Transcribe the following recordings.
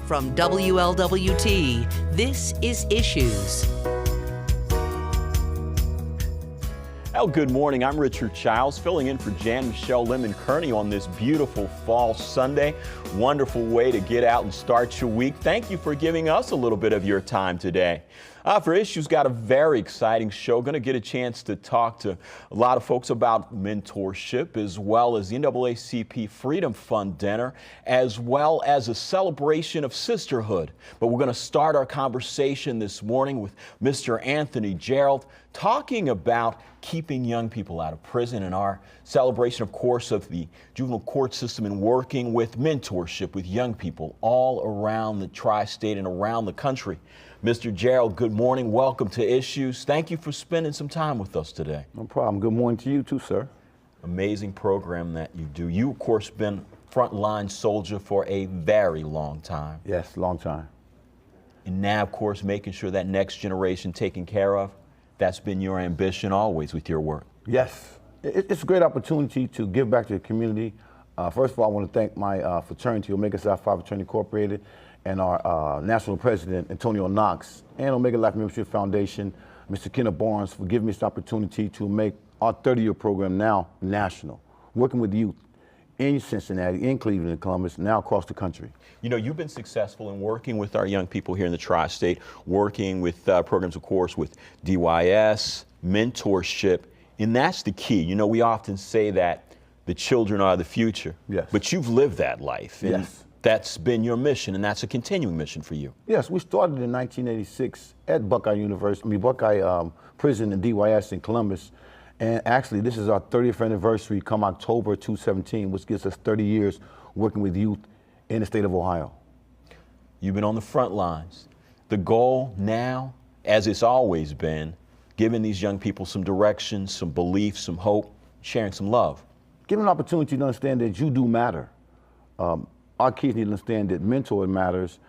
From WLWT, this is Issues. Well, good morning. I'm Richard Chiles, filling in for Jan-Michele Lemon Kearney on this beautiful fall Sunday. Wonderful way to get out and start your week. Thank you for giving us a little bit of your time today. For Issues, got a very exciting show. Going to get a chance to talk to a lot of folks about mentorship, as well as the NAACP Freedom Fund dinner, as well as a celebration of sisterhood. But we're going to start our conversation this morning with Mr. Anthony Jarrell, talking about keeping young people out of prison and our celebration, of course, of the juvenile court system and working with mentorship with young people all around the tri-state and around the country. Mr. Jarrell, good morning. Welcome to Issues. Thank you for spending some time with us today. No problem. Good morning to you too, sir. Amazing program that you do. You, of course, been frontline soldier for a very long time. Yes, long time. And now, of course, making sure that next generation taken care of. That's been your ambition always with your work. Yes. It's a great opportunity to give back to the community. First of all, I want to thank my fraternity, Omega Psi Phi Fraternity Incorporated, and our national president, Antonio Knox, and Omega Life Membership Foundation, Mr. Kenneth Barnes, for giving me this opportunity to make our 30-year program now national, working with youth in Cincinnati, in Cleveland, and Columbus, now across the country. You know, you've been successful in working with our young people here in the tri-state, working with programs, of course, with DYS, mentorship, and that's the key. You know, we often say that the children are the future, yes, but you've lived that life. And yes. That's been your mission, and that's a continuing mission for you. Yes, we started in 1986 at Buckeye Prison in DYS in Columbus. And actually, this is our 30th anniversary come October 2017, which gives us 30 years working with youth in the state of Ohio. You've been on the front lines. The goal now, as it's always been, giving these young people some direction, some belief, some hope, sharing some love. Give them an opportunity to understand that you do matter. Our kids need to understand that mentoring matters.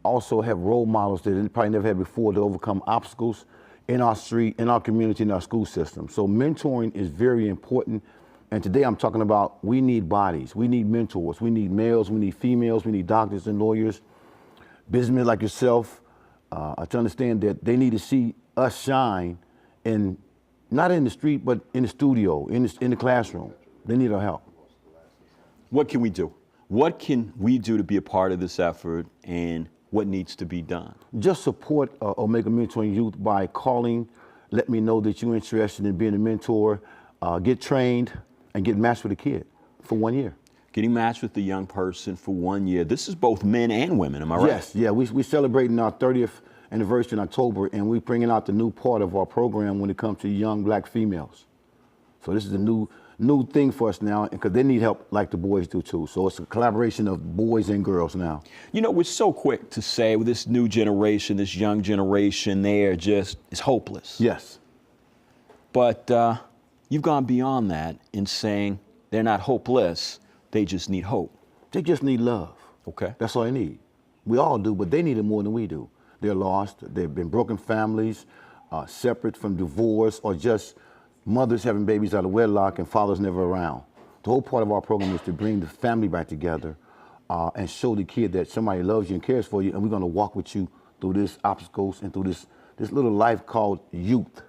Also have role models that they probably never had before to overcome obstacles in our street, in our community, in our school system. So mentoring is very important. And today I'm talking about we need bodies, we need mentors, we need males, we need females, we need doctors and lawyers, businessmen like yourself, to understand that they need to see us shine in, not in the street, but in the studio, in the classroom. They need our help. What can we do? What can we do to be a part of this effort, and what needs to be done? Just support Omega Mentoring Youth by calling, let me know that you're interested in being a mentor, get trained, and get matched with a kid for 1 year. Getting matched with the young person for 1 year. This is both men and women, am I right? Yes, yeah, we're celebrating our 30th anniversary in October, and we're bringing out the new part of our program when it comes to young black females. So this is a new thing for us now, because they need help like the boys do too. So it's a collaboration of boys and girls now. You know, we're so quick to say with this new generation, this young generation, they are just, it's hopeless. Yes. But you've gone beyond that in saying they're not hopeless, they just need hope. They just need love. Okay. That's all they need. We all do, but they need it more than we do. They're lost, they've been broken families, separate from divorce, or just mothers having babies out of wedlock and fathers never around. The whole part of our program is to bring the family back together and show the kid that somebody loves you and cares for you, and we're going to walk with you through these obstacles and through this little life called youth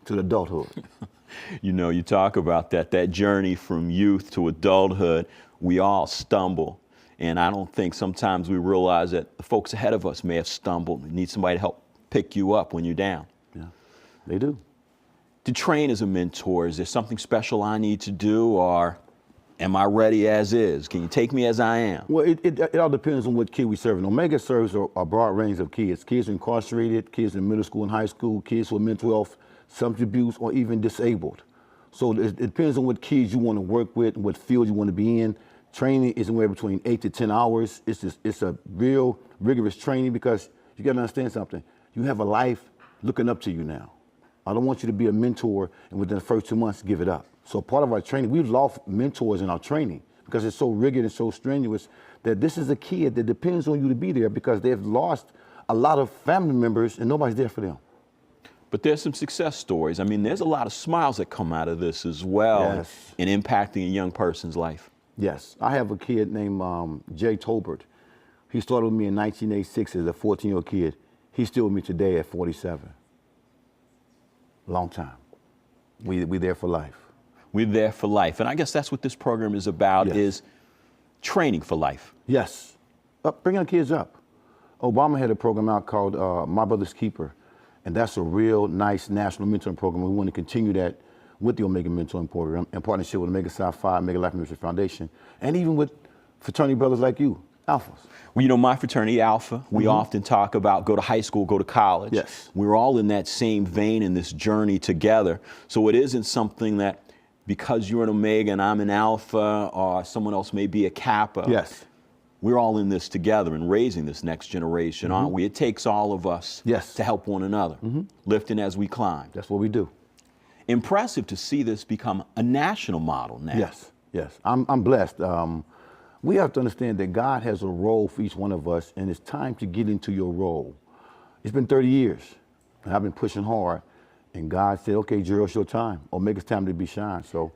to adulthood. You know, you talk about that journey from youth to adulthood. We all stumble, and I don't think sometimes we realize that the folks ahead of us may have stumbled and need somebody to help pick you up when you're down. Yeah, they do. To train as a mentor, is there something special I need to do, or am I ready as is? Can you take me as I am? Well, it all depends on what kid we serve. And Omega serves a broad range of kids. Kids incarcerated, kids in middle school and high school, kids with mental health, substance abuse, or even disabled. So it depends on what kids you want to work with and what field you want to be in. Training is anywhere between 8 to 10 hours. It's a real rigorous training, because you got to understand something. You have a life looking up to you now. I don't want you to be a mentor and within the first 2 months give it up. So part of our training, we've lost mentors in our training because it's so rigid and so strenuous that this is a kid that depends on you to be there, because they've lost a lot of family members and nobody's there for them. But there's some success stories. I mean, there's a lot of smiles that come out of this as well, yes, in impacting a young person's life. Yes. I have a kid named Jay Tolbert, He started with me in 1986 as a 14-year-old kid. He's still with me today at 47. Long time. We there for life. We're there for life. And I guess that's what this program is about, Yes. is training for life. Yes. Bringing kids up. Obama had a program out called My Brother's Keeper, and that's a real nice national mentoring program. We want to continue that with the Omega Mentoring Program in partnership with Omega Psi Phi, Omega Life Ministry Foundation, and even with fraternity brothers like you, Alphas. Well, you know, my fraternity, Alpha, we often talk about go to high school, go to college. Yes. We're all in that same vein in this journey together. So it isn't something that because you're an Omega and I'm an Alpha, or someone else may be a Kappa. Yes. We're all in this together and raising this next generation, aren't we? It takes all of us Yes. to help one another, lifting as we climb. That's what we do. Impressive to see this become a national model now. Yes, yes. I'm blessed. We have to understand that God has a role for each one of us, and it's time to get into your role. It's been 30 years, and I've been pushing hard, and God said, okay, Jarrell, it's your time. Omega's time to be shine, so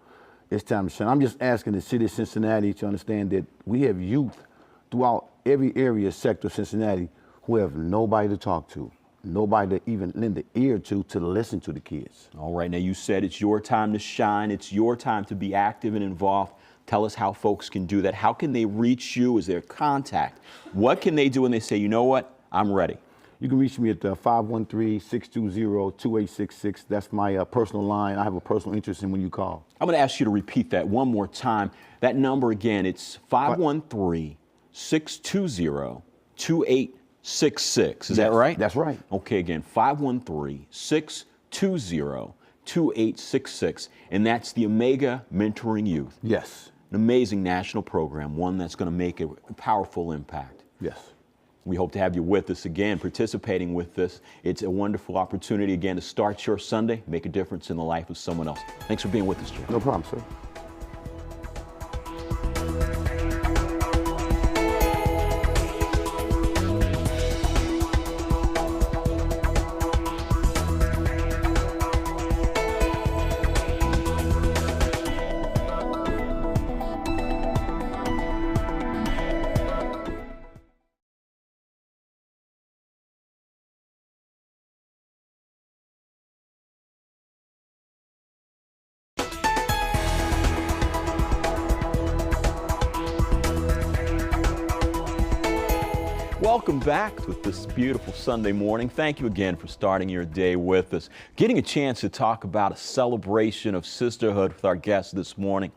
it's time to shine. I'm just asking the city of Cincinnati to understand that we have youth throughout every area, sector of Cincinnati, who have nobody to talk to, nobody to even lend the ear to listen to the kids. All right, now you said it's your time to shine. It's your time to be active and involved. Tell us how folks can do that. How can they reach you? Is there contact? What can they do when they say, you know what, I'm ready? You can reach me at 513-620-2866. That's my personal line. I have a personal interest in when you call. I'm going to ask you to repeat that one more time. That number again, it's 513-620-2866. Is that right? That's right. Okay, again, 513-620-2866. And that's the Omega Mentoring Youth. Yes. An amazing national program, one that's going to make a powerful impact. Yes. We hope to have you with us again, participating with this. It's a wonderful opportunity again to start your Sunday, make a difference in the life of someone else. Thanks for being with us, Jim. No problem, sir. Welcome back with this beautiful Sunday morning. Thank you again for starting your day with us. Getting a chance to talk about a celebration of sisterhood with our guests this morning.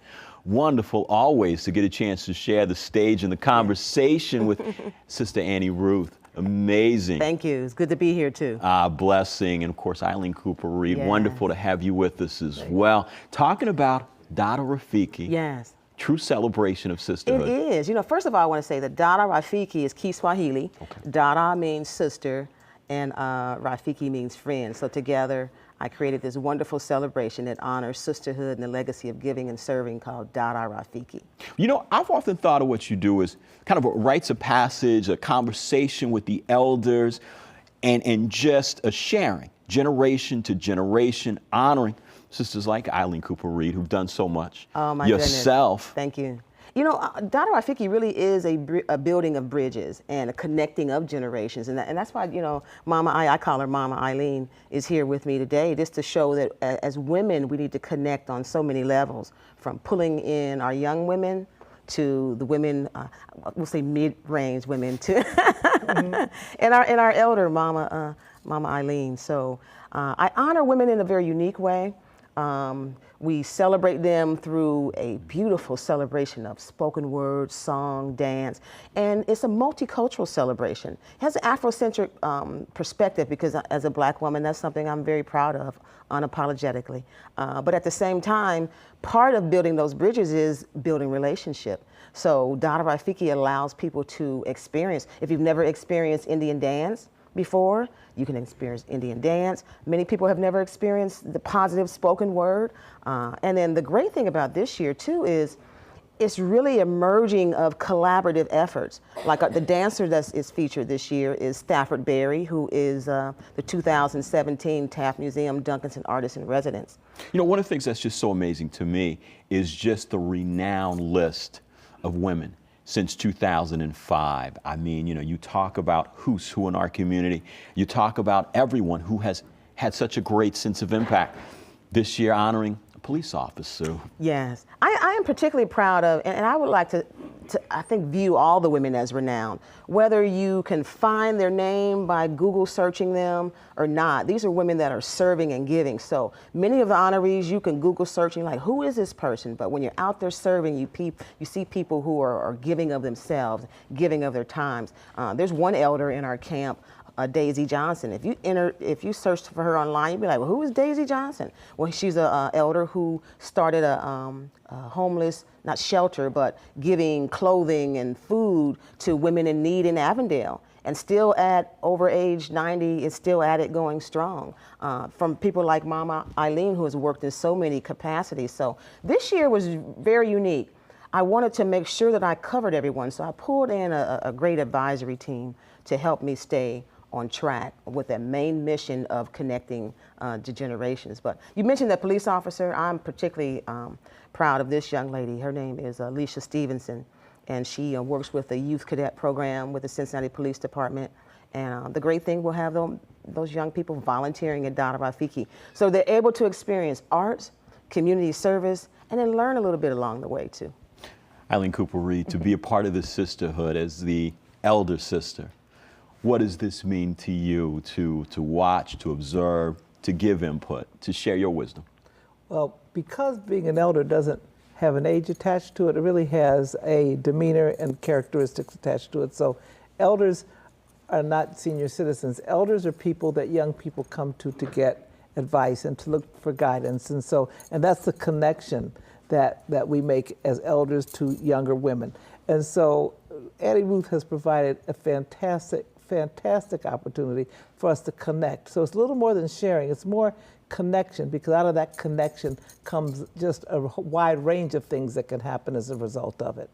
Wonderful always to get a chance to share the stage and the conversation with Sister Annie Ruth. Amazing. Thank you. It's good to be here too. Blessing. And of course, Eileen Cooper-Reed. Yes. Wonderful to have you with us as well. Talking about Dada Rafiki. Yes. True celebration of sisterhood. It is. You know, first of all, I want to say that Dada Rafiki is Kiswahili. Okay. Dada means sister, and Rafiki means friend. So together, I created this wonderful celebration that honors sisterhood and the legacy of giving and serving called Dada Rafiki. You know, I've often thought of what you do as kind of a rites of passage, a conversation with the elders, and just a sharing, generation to generation, honoring sisters like Eileen Cooper-Reed, who've done so much. Oh, my Yourself. goodness. Thank you. You know, Dada Rafiki really is a building of bridges and a connecting of generations. And that's why, you know, I call her Mama Eileen, is here with me today, just to show that as women, we need to connect on so many levels, from pulling in our young women to the women, we'll say mid-range women, to and our elder Mama Eileen. So I honor women in a very unique way. We celebrate them through a beautiful celebration of spoken word, song, dance, and it's a multicultural celebration. It has an Afrocentric perspective because as a Black woman, that's something I'm very proud of, unapologetically. But at the same time, part of building those bridges is building relationship. So Dada Rafiki allows people to experience, if you've never experienced Indian dance before, you can experience Indian dance. Many people have never experienced the positive spoken word. And then the great thing about this year too is it's really a merging of collaborative efforts. Like the dancer that is featured this year is Stafford Berry, who is the 2017 Taft Museum Duncanson Artist in Residence. You know, one of the things that's just so amazing to me is just the renowned list of women since 2005. I mean, you know, you talk about who's who in our community. You talk about everyone who has had such a great sense of impact. This year honoring a police officer. Yes, I am particularly proud of, and I would like to I think, view all the women as renowned. Whether you can find their name by Google searching them or not, these are women that are serving and giving. So many of the honorees, you can Google searching like, who is this person? But when you're out there serving, you see people who are giving of themselves, giving of their times. There's one elder in our camp, Daisy Johnson. If you searched for her online, you'd be like, well, who is Daisy Johnson? Well, she's a elder who started a homeless, not shelter, but giving clothing and food to women in need in Avondale. And still at over age 90, is still at it going strong. From people like Mama Eileen, who has worked in so many capacities. So this year was very unique. I wanted to make sure that I covered everyone, so I pulled in a great advisory team to help me stay on track with that main mission of connecting to generations. But you mentioned the police officer. I'm particularly proud of this young lady. Her name is Alicia Stevenson, and she works with the youth cadet program with the Cincinnati Police Department. And the great thing, we'll have those young people volunteering at Dada Rafiki. So they're able to experience arts, community service, and then learn a little bit along the way too. Eileen Cooper-Reed, to be a part of this sisterhood as the elder sister, what does this mean to you to watch, to observe, to give input, to share your wisdom? Well, because being an elder doesn't have an age attached to it, it really has a demeanor and characteristics attached to it. So elders are not senior citizens. Elders are people that young people come to get advice and to look for guidance. And that's the connection that we make as elders to younger women. And so Auntie Ruth has provided a fantastic opportunity for us to connect. So it's a little more than sharing, it's more connection, because out of that connection comes just a wide range of things that can happen as a result of it.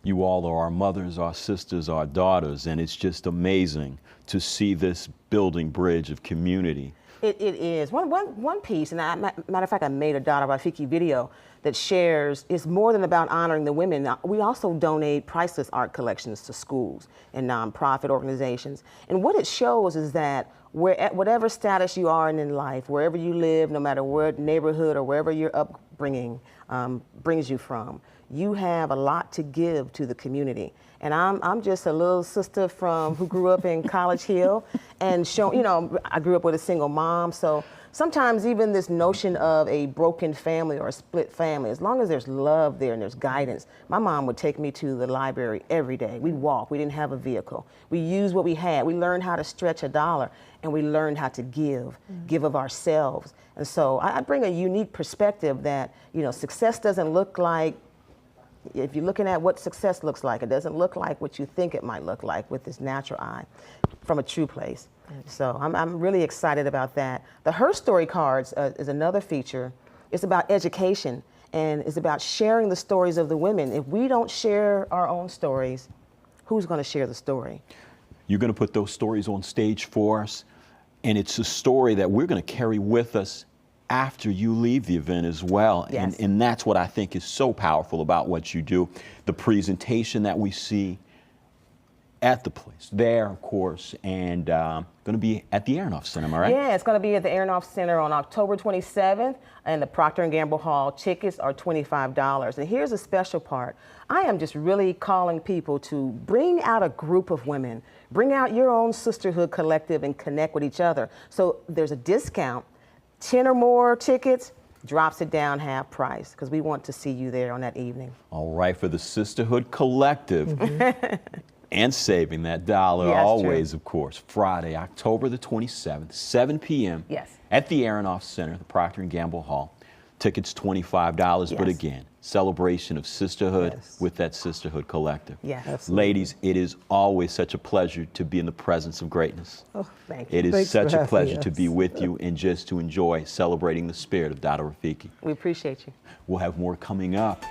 You all are our mothers, our sisters, our daughters, and it's just amazing to see this building bridge of community. It is. One piece, and matter of fact, I made a Dada Rafiki video that shares, it's more than about honoring the women. Now, we also donate priceless art collections to schools and nonprofit organizations. And what it shows is that whatever status you are in life, wherever you live, no matter what neighborhood or wherever your upbringing brings you from, you have a lot to give to the community. And I'm just a little sister who grew up in College Hill, and I grew up with a single mom. So sometimes even this notion of a broken family or a split family, as long as there's love there and there's guidance, my mom would take me to the library every day. We'd walk. We didn't have a vehicle. We used what we had. We learned how to stretch a dollar, and we learned how to give of ourselves. And so I bring a unique perspective that, success doesn't look like, if you're looking at what success looks like, it doesn't look like what you think it might look like with this natural eye from a true place. So I'm really excited about that. The Her Story cards is another feature. It's about education, and it's about sharing the stories of the women. If we don't share our own stories, who's going to share the story? You're going to put those stories on stage for us, and it's a story that we're going to carry with us after you leave the event as well. Yes. And that's what I think is so powerful about what you do. The presentation that we see at the place there, of course, and going to be at the Aronoff Center, am I right? Yeah, it's going to be at the Aronoff Center on October 27th, and the Procter & Gamble Hall. Tickets are $25. And here's a special part. I am just really calling people to bring out a group of women, bring out your own sisterhood collective and connect with each other. So there's a discount. 10 or more tickets drops it down half price, because we want to see you there on that evening. All right, for the Sisterhood Collective and saving that dollar, Yes, always, true. of course, Friday, October the 27th, 7 p.m. Yes. at the Aronoff Center, the Procter & Gamble Hall. Tickets $25, but Yes. again, celebration of sisterhood Yes. with that Sisterhood Collective. Yes. Absolutely. Ladies, it is always such a pleasure to be in the presence of greatness. Oh, Thank you. It is Thanks such for a having pleasure to be us. with you and just to enjoy celebrating the spirit of Dada Rafiki. We appreciate you. We'll have more coming up.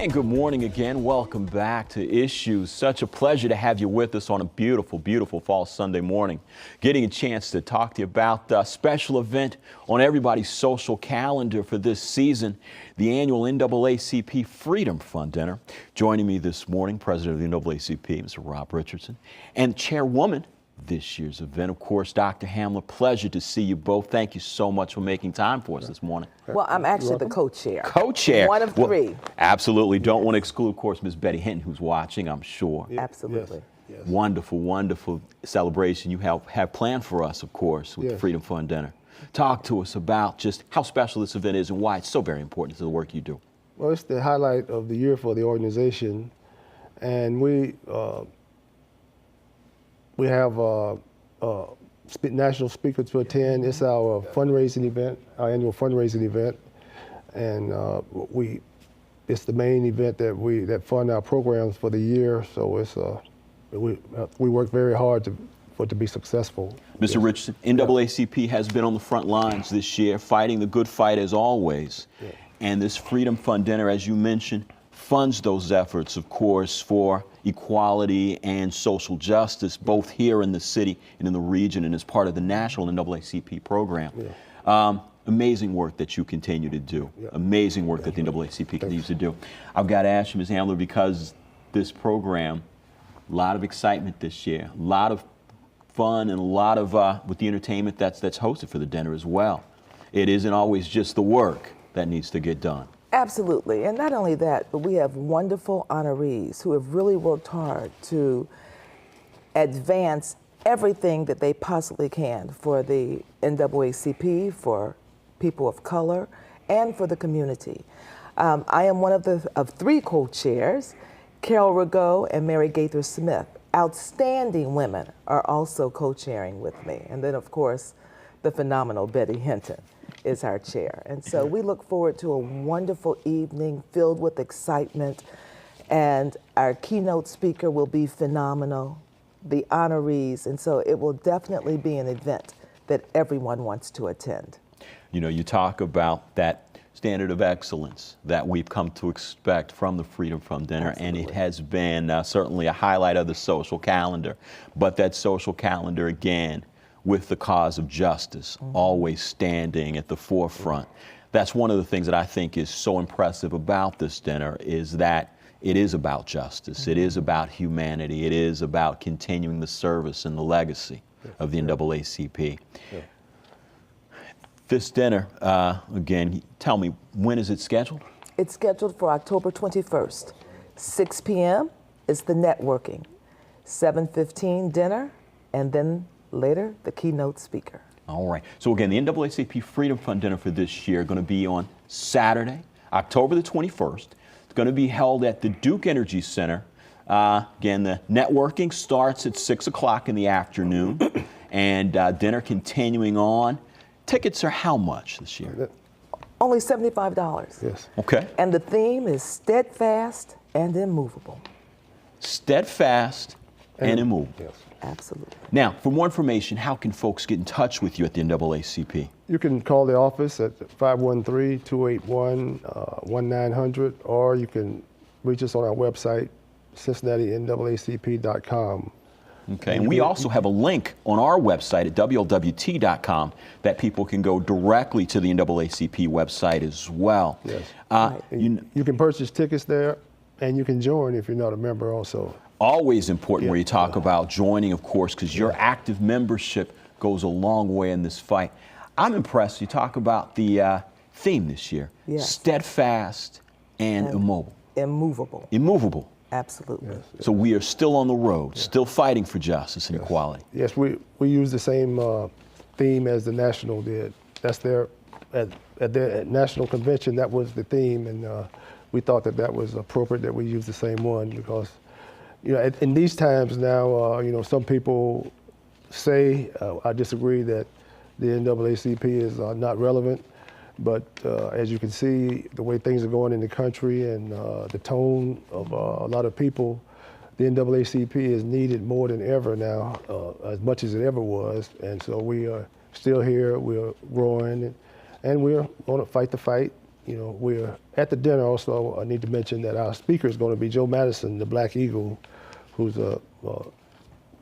And good morning again. Welcome back to Issues. Such a pleasure to have you with us on a beautiful, beautiful fall Sunday morning. Getting a chance to talk to you about a special event on everybody's social calendar for this season, the annual NAACP Freedom Fund Dinner. Joining me this morning, President of the NAACP, Mr. Rob Richardson, and Chairwoman this year's event, of course, Dr. Hamler. Pleasure to see you both. Thank you so much for making time for us this morning. Well, I'm actually the co-chair. Co-chair. One of three. Absolutely. Don't want to exclude, of course, Ms. Betty Hinton, who's watching, I'm sure. Absolutely. Yes. Wonderful, wonderful celebration you have planned for us, of course, with the Freedom Fund Dinner. Talk to us about just how special this event is and why it's so very important to the work you do. Well, it's the highlight of the year for the organization, and we have national speakers to attend. It's our fundraising event, our annual fundraising event, and it's the main event that fund our programs for the year. So it's we work very hard for it to be successful. Mr. Richardson, NAACP has been on the front lines this year, fighting the good fight as always. And this Freedom Fund Dinner, as you mentioned, funds those efforts, of course, for equality and social justice, both here in the city and in the region, and as part of the national NAACP program. Amazing work that you continue to do. Amazing work that the NAACP continues to do. I've got to ask you, Ms. Hamler, because this program, a lot of excitement this year, a lot of fun, and a lot of with the entertainment that's hosted for the dinner as well. It isn't always just the work that needs to get done. Absolutely. And not only that, but we have wonderful honorees who have really worked hard to advance everything that they possibly can for the NAACP, for people of color, and for the community. I am one of three co-chairs. Carol Rigaud and Mary Gaither Smith, outstanding women, are also co-chairing with me. And then, of course, the phenomenal Betty Hinton is our chair. And so we look forward to a wonderful evening filled with excitement, and our keynote speaker will be phenomenal, the honorees, and so it will definitely be an event that everyone wants to attend. You know, you talk about that standard of excellence that we've come to expect from the Freedom Fund Dinner, and it has been certainly a highlight of the social calendar. But that social calendar, again, with the cause of justice, always standing at the forefront. That's one of the things that I think is so impressive about this dinner, is that it is about justice. It is about humanity. It is about continuing the service and the legacy of the NAACP. This dinner, again, tell me, when is it scheduled? It's scheduled for October 21st. 6 p.m. is the networking. 7:15 dinner, and then later, the keynote speaker. All right. So again, the NAACP Freedom Fund Dinner for this year going to be on Saturday, October the 21st. It's going to be held at the Duke Energy Center. Again, the networking starts at 6 o'clock in the afternoon, and dinner continuing on. Tickets are how much this year? Only $75. Yes. Okay. And the theme is steadfast and immovable. Steadfast and immovable. Yes. Absolutely. Now, for more information, how can folks get in touch with you at the NAACP? You can call the office at 513-281-1900, or you can reach us on our website, CincinnatiNAACP.com. Okay, and we also have a link on our website at WLWT.com that people can go directly to the NAACP website as well. Yes. You can purchase tickets there, and you can join if you're not a member also. Always important where you talk about joining, of course, because your active membership goes a long way in this fight. I'm impressed. You talk about the theme this year, steadfast and immobile. Immovable. Immovable. Absolutely. Yes. So we are still on the road, still fighting for justice and equality. Yes, we use the same theme as the National did. That's their, at their national convention, that was the theme, and we thought that was appropriate that we use the same one, because you know, in these times now, you know, some people say, I disagree, that the NAACP is not relevant. But as you can see, the way things are going in the country and the tone of a lot of people, the NAACP is needed more than ever now, as much as it ever was. And so we are still here, we're growing, and we're going to fight the fight you know, we're at the dinner. Also, I need to mention that our speaker is going to be Joe Madison, the Black Eagle, who's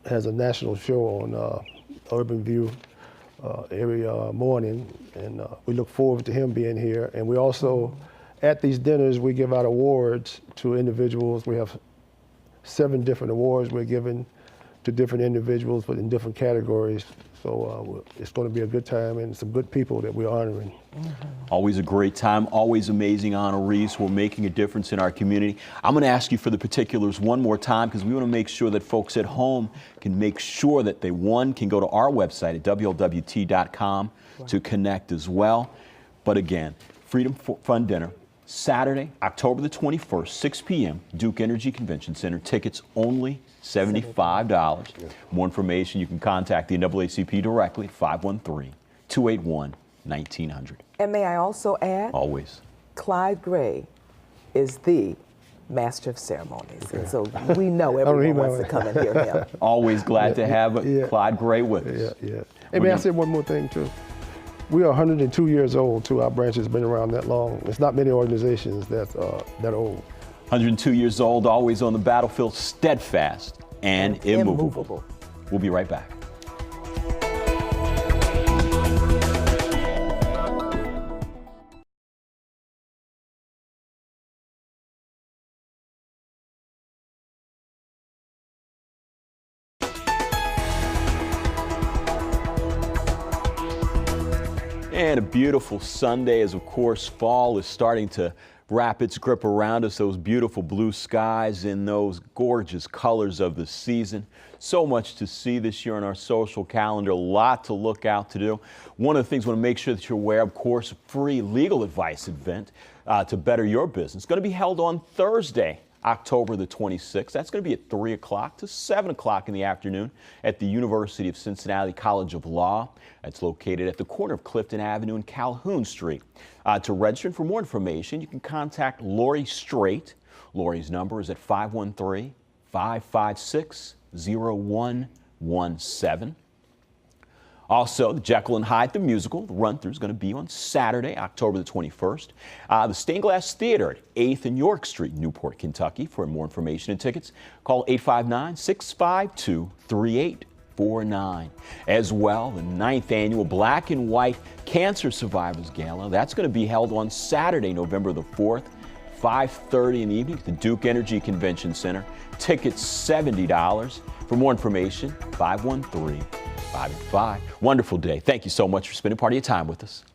has a national show on Urban View every morning, and we look forward to him being here. And we also, at these dinners, we give out awards to individuals. We have 7 different awards we're giving to different individuals, but in different categories. So it's going to be a good time and some good people that we're honoring. Always a great time, always amazing honorees who are making a difference in our community. I'm going to ask you for the particulars one more time because we want to make sure that folks at home can make sure that they, one, can go to our website at WLWT.com to connect as well. But again, Freedom Fund Dinner, Saturday, October the 21st, 6 p.m., Duke Energy Convention Center. Tickets only $75. More information, you can contact the NAACP directly at 513-281-1900. And may I also add? Always. Clyde Gray is the master of ceremonies. And so we know everyone wants to come and hear him. Always glad to have Clyde Gray with us. Hey, may I say one more thing, too? We are 102 years old, too. Our branch has been around that long. There's not many organizations that's that old. 102 years old, always on the battlefield, steadfast and immovable. We'll be right back. And a beautiful Sunday as, of course, fall is starting to wrap its grip around us, those beautiful blue skies and those gorgeous colors of the season. So much to see this year on our social calendar, a lot to look out to do. One of the things I want to make sure that you're aware of course, a free legal advice event to better your business. It's going to be held on Thursday, October the 26th. That's going to be at 3 o'clock to 7 o'clock in the afternoon at the University of Cincinnati College of Law. It's located at the corner of Clifton Avenue and Calhoun Street. To register and for more information, you can contact Lori Straight. Lori's number is at 513-556-0117. Also, the Jekyll and Hyde the musical, the run-through is going to be on Saturday, October the 21st. The Stained Glass Theater at 8th and York Street, Newport, Kentucky. For more information and tickets, call 859-652-3849. As well, the 9th annual Black and White Cancer Survivors Gala. That's going to be held on Saturday, November the 4th, 5:30 in the evening at the Duke Energy Convention Center. Tickets $70. For more information, 513-585. Wonderful day. Thank you so much for spending part of your time with us.